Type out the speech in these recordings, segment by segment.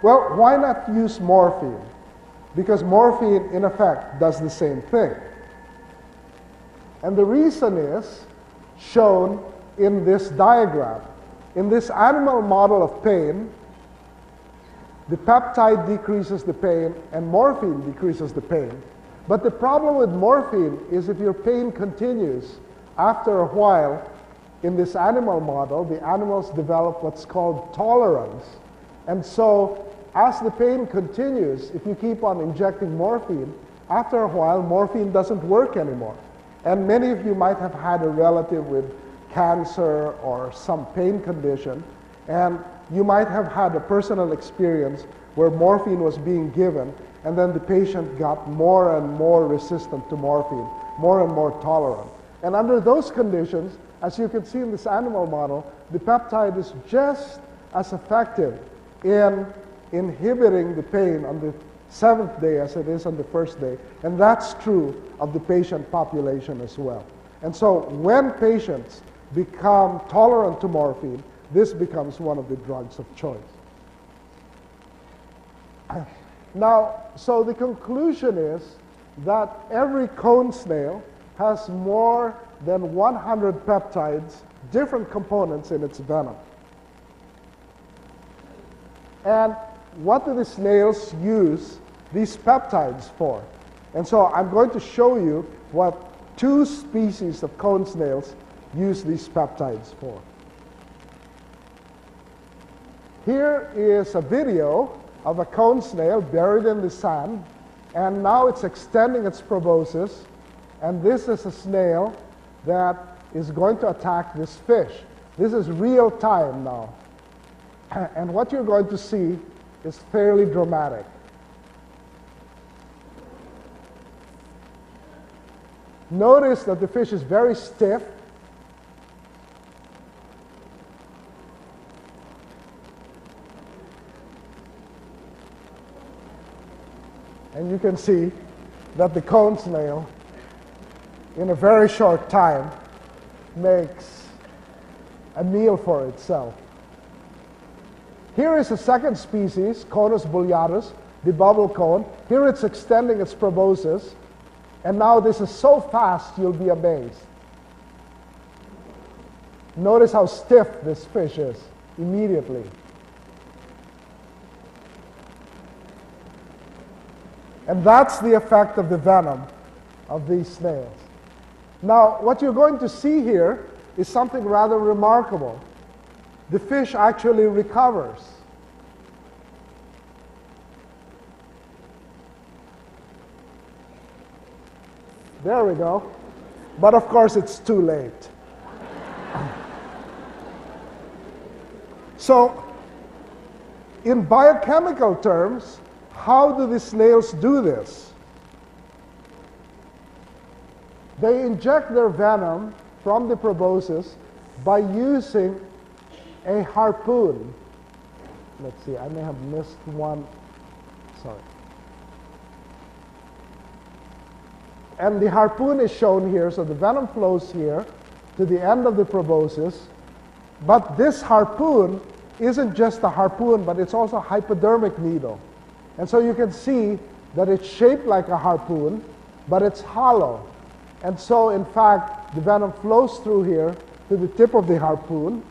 Well, why not use morphine? Because morphine, in effect, does the same thing. And the reason is shown in this diagram. In this animal model of pain, the peptide decreases the pain and morphine decreases the pain. But the problem with morphine is if your pain continues, after a while, in this animal model, the animals develop what's called tolerance. And so, as the pain continues, if you keep on injecting morphine, after a while, morphine doesn't work anymore. And many of you might have had a relative with cancer or some pain condition, and you might have had a personal experience where morphine was being given, and then the patient got more and more resistant to morphine, more and more tolerant. And under those conditions, as you can see in this animal model, the peptide is just as effective in inhibiting the pain on the 7th day as it is on the 1st day. And that's true of the patient population as well. And so when patients become tolerant to morphine, this becomes one of the drugs of choice. Now, so the conclusion is that every cone snail has more than 100 peptides, different components in its venom. And what do the snails use these peptides for? And so I'm going to show you what 2 species of cone snails use these peptides for. Here is a video of a cone snail buried in the sand, and now it's extending its proboscis, and this is a snail that is going to attack this fish. This is real time now. And what you're going to see is fairly dramatic. Notice that the fish is very stiff. And you can see that the cone snail, in a very short time, makes a meal for itself. Here is a second species, Conus bulliatus, the bubble cone. Here it's extending its proboscis, and now this is so fast you'll be amazed. Notice how stiff this fish is immediately. And that's the effect of the venom of these snails. Now, what you're going to see here is something rather remarkable. The fish actually recovers. There we go. But of course, it's too late. So, in biochemical terms, how do the snails do this? They inject their venom from the proboscis by using a harpoon. Let's see, I may have missed one. Sorry. And the harpoon is shown here, so the venom flows here to the end of the proboscis. But this harpoon isn't just a harpoon, but it's also a hypodermic needle. And so you can see that it's shaped like a harpoon, but it's hollow. And so, in fact, the venom flows through here to the tip of the harpoon.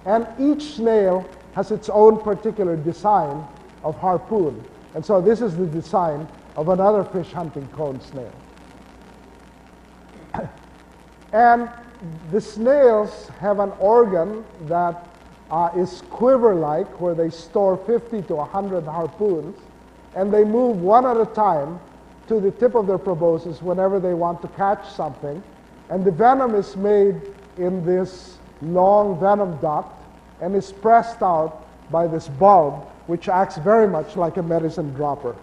And each snail has its own particular design of harpoon. And so this is the design of another fish hunting cone snail. And the snails have an organ that is quiver-like, where they store 50 to 100 harpoons, and they move one at a time to the tip of their proboscis whenever they want to catch something. And the venom is made in this long venom duct and is pressed out by this bulb, which acts very much like a medicine dropper.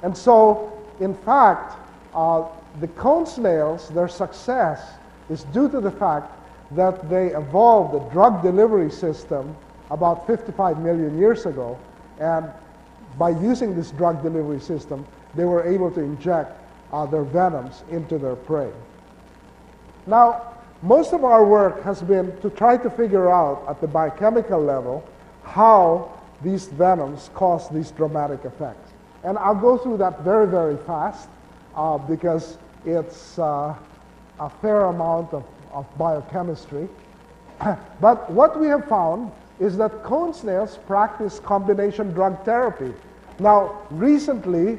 And so, in fact, the cone snails, their success is due to the fact that they evolved a drug delivery system about 55 million years ago, and by using this drug delivery system, they were able to inject their venoms into their prey. Now, most of our work has been to try to figure out at the biochemical level how these venoms cause these dramatic effects. And I'll go through that very, very fast because it's a fair amount of biochemistry. But what we have found is that cone snails practice combination drug therapy. Now, recently,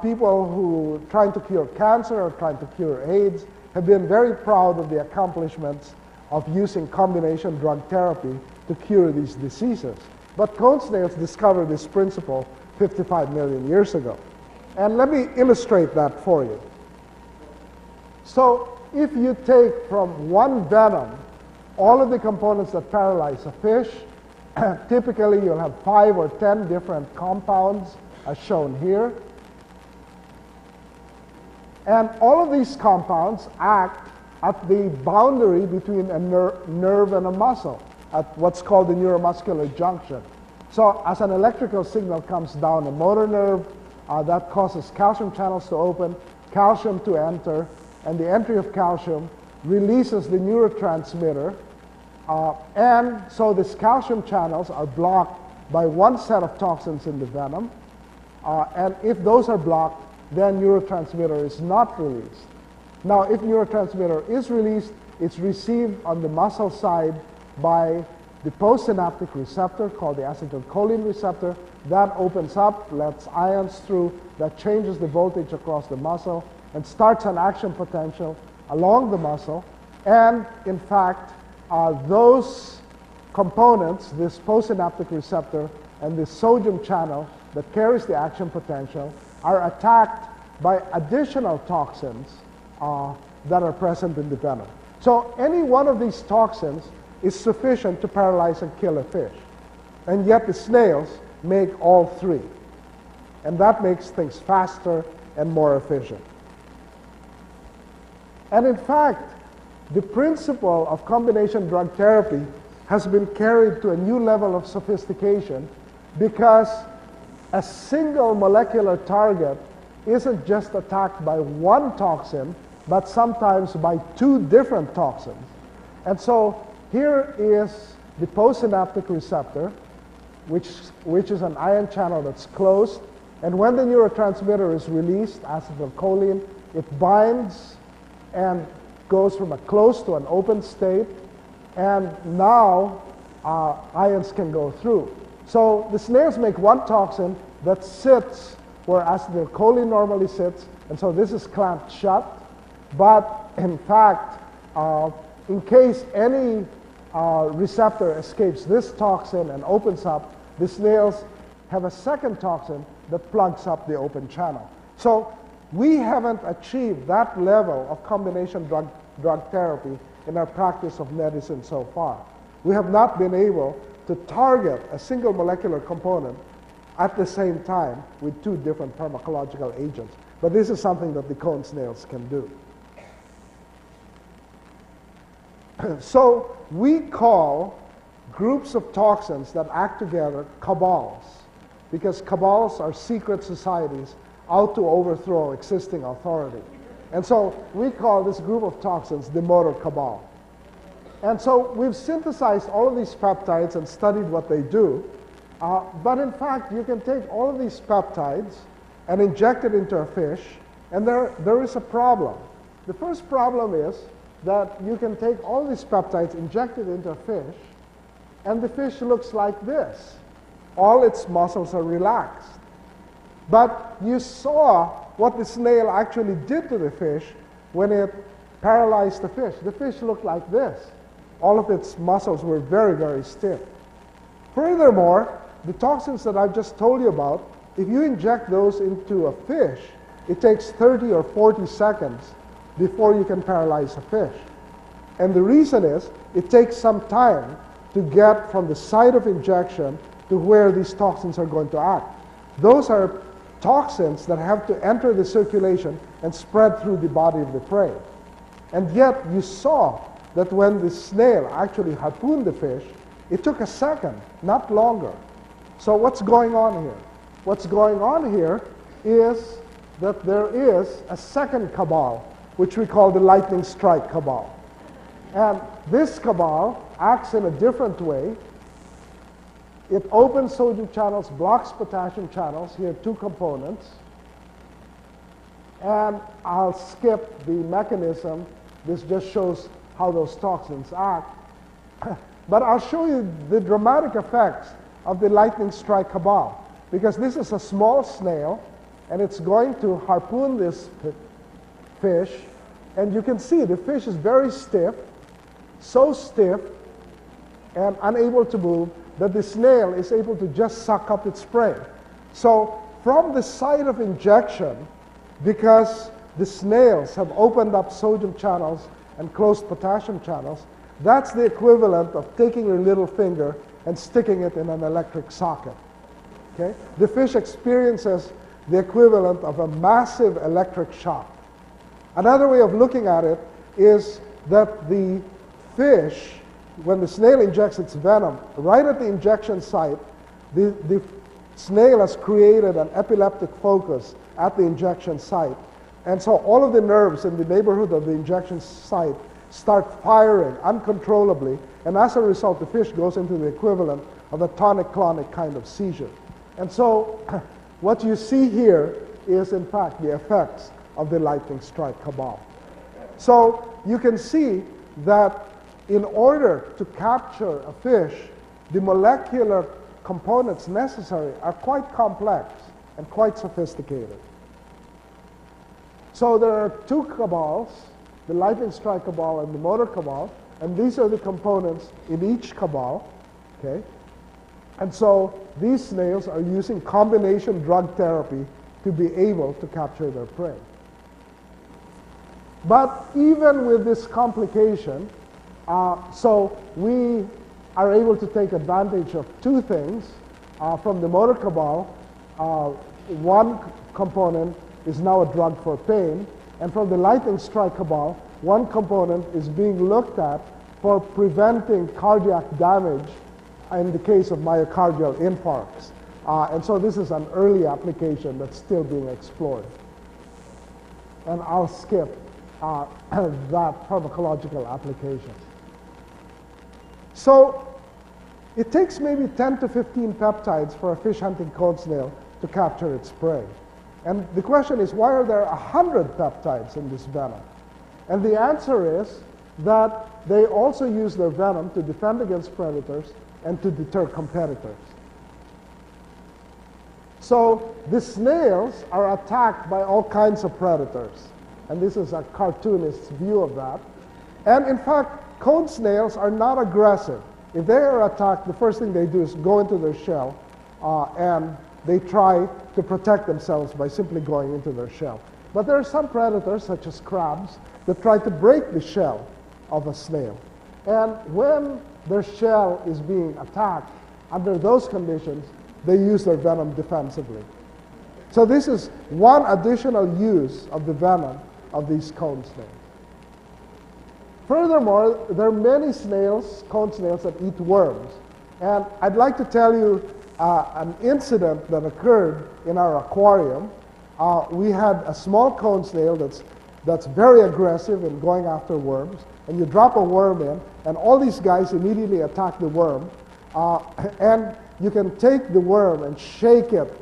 people who are trying to cure cancer or trying to cure AIDS have been very proud of the accomplishments of using combination drug therapy to cure these diseases. But cone snails discovered this principle 55 million years ago. And let me illustrate that for you. So if you take from one venom all of the components that paralyze a fish, typically you'll have 5 or 10 different compounds as shown here. And all of these compounds act at the boundary between a nerve and a muscle, at what's called the neuromuscular junction. So as an electrical signal comes down a motor nerve, that causes calcium channels to open, calcium to enter, and the entry of calcium releases the neurotransmitter. And so these calcium channels are blocked by one set of toxins in the venom. And if those are blocked, then neurotransmitter is not released. Now, if neurotransmitter is released, it's received on the muscle side by the postsynaptic receptor called the acetylcholine receptor. That opens up, lets ions through, that changes the voltage across the muscle and starts an action potential along the muscle. And in fact, those components, this postsynaptic receptor and this sodium channel that carries the action potential, are attacked by additional toxins that are present in the venom. So any one of these toxins is sufficient to paralyze and kill a fish. And yet the snails make all three. And that makes things faster and more efficient. And in fact, the principle of combination drug therapy has been carried to a new level of sophistication because a single molecular target isn't just attacked by one toxin, but sometimes by 2 different toxins. And so here is the postsynaptic receptor, which is an ion channel that's closed. And when the neurotransmitter is released, acetylcholine, it binds and goes from a closed to an open state. And now ions can go through. So the snails make one toxin that sits where acetylcholine normally sits, and so this is clamped shut. But in fact, in case any receptor escapes this toxin and opens up, the snails have a second toxin that plugs up the open channel. So we haven't achieved that level of combination drug therapy in our practice of medicine so far. We have not been able to target a single molecular component at the same time with 2 different pharmacological agents. But this is something that the cone snails can do. So we call groups of toxins that act together cabals, because cabals are secret societies out to overthrow existing authority. And so we call this group of toxins the motor cabal. And so we've synthesized all of these peptides and studied what they do. But in fact, you can take all of these peptides and inject it into a fish, and there is a problem. The first problem is that you can take all these peptides, inject it into a fish, and the fish looks like this. All its muscles are relaxed. But you saw what the snail actually did to the fish when it paralyzed the fish. The fish looked like this. All of its muscles were very, very stiff. Furthermore, the toxins that I've just told you about, if you inject those into a fish, it takes 30 or 40 seconds before you can paralyze a fish. And the reason is, it takes some time to get from the site of injection to where these toxins are going to act. Those are toxins that have to enter the circulation and spread through the body of the prey. And yet you saw that when the snail actually harpooned the fish, it took a second, not longer. So what's going on here? What's going on here is that there is a second cabal, which we call the lightning strike cabal. And this cabal acts in a different way. It opens sodium channels, blocks potassium channels. Here are two components. And I'll skip the mechanism. This just shows how those toxins act. But I'll show you the dramatic effects of the lightning strike cabal, because this is a small snail, and it's going to harpoon this fish. And you can see the fish is very stiff, so stiff and unable to move that the snail is able to just suck up its prey. So from the site of injection, because the snails have opened up sodium channels and closed potassium channels, that's the equivalent of taking your little finger and sticking it in an electric socket. Okay? The fish experiences the equivalent of a massive electric shock. Another way of looking at it is that the fish, when the snail injects its venom, right at the injection site, the snail has created an epileptic focus at the injection site. And so all of the nerves in the neighborhood of the injection site start firing uncontrollably, and as a result, the fish goes into the equivalent of a tonic-clonic kind of seizure. And so what you see here is, in fact, the effects of the lightning strike cabal. So you can see that in order to capture a fish, the molecular components necessary are quite complex and quite sophisticated. So there are two cabals, the lightning strike cabal and the motor cabal, and these are the components in each cabal, okay? And so these snails are using combination drug therapy to be able to capture their prey. But even with this complication, so we are able to take advantage of two things. From the motor cabal, one component is now a drug for pain, and from the lightning strike cabal, one component is being looked at for preventing cardiac damage in the case of myocardial infarcts. And so this is an early application that's still being explored. And I'll skip that pharmacological application. So it takes maybe 10 to 15 peptides for a fish hunting cone snail to capture its prey. And the question is, why are there 100 peptides in this venom? And the answer is that they also use their venom to defend against predators and to deter competitors. So the snails are attacked by all kinds of predators. And this is a cartoonist's view of that. And in fact, cone snails are not aggressive. If they are attacked, the first thing they do is go into their shell and they try to protect themselves by simply going into their shell. But there are some predators, such as crabs, that try to break the shell of a snail. And when their shell is being attacked, under those conditions, they use their venom defensively. So this is one additional use of the venom of these cone snails. Furthermore, there are many snails, cone snails, that eat worms. And I'd like to tell you an incident that occurred in our aquarium. We had a small cone snail that's very aggressive in going after worms. And you drop a worm in, and all these guys immediately attack the worm. And you can take the worm and shake it